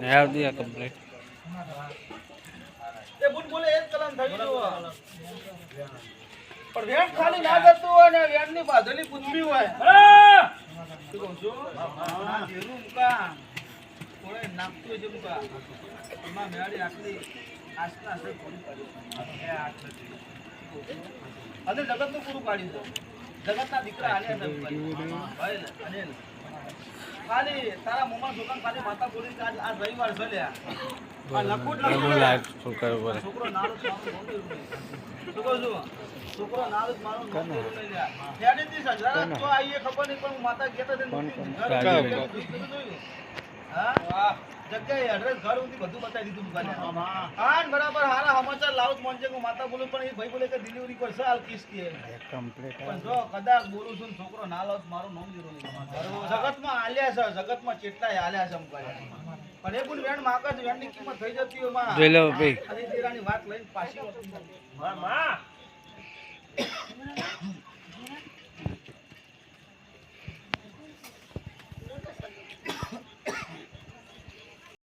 યાર દિયા કમ્પ્લીટ એ બુટ બોલે એક કલમ થઈ ગયું પણ વેણ ખાલી ના જતું હોય ને વેણ ની બાધલી પૂછવી હોય શું કહું છું ના જેનું મુકા કોણે નાખતું હોય છે મુકા એમાં મેળી આટલી આસના આસર પૂરી પાડી અને જગત નું પૂરું પાડ્યું છે જગત ના દીકરા આલ્યા છે ભાઈ અનિલ ખાલી તારા મોમાં છોકરા ખાલી માતા બોલી કે આજ રવિવાર છે લ્યા આ લખુટ છોકરો નાનો છોકરો જો છોકરો નાનો મારો નોકરી લઈ લ્યા હેડી થી સજરા તો આઈએ ખબર નહીં પણ માતા કહેતા છે હા વાહ જગ્યાએ એડ્રેસ ઘર સુધી બધું બતાવી દીધું દુકાને હા બરાબર હારા સમાચાર લાવું મોંજે કો માતા બોલું પણ એ ભાઈ બોલે કે ડિલિવરી કરશે હાલ કિસ કે કમ્પ્લીટ પણ જો કદાચ બોલું છું છોકરો ના લાવ મારું નામ જીરો નહીં જગતમાં આલ્યા છે જગતમાં કેટલાય આલ્યા છે પણ એ પણ વેણ માગસ વેણ ની કિંમત થઈ જતી હોય માં જોઈ લો ભાઈ અરે તેરાની વાત લઈને પાછી માં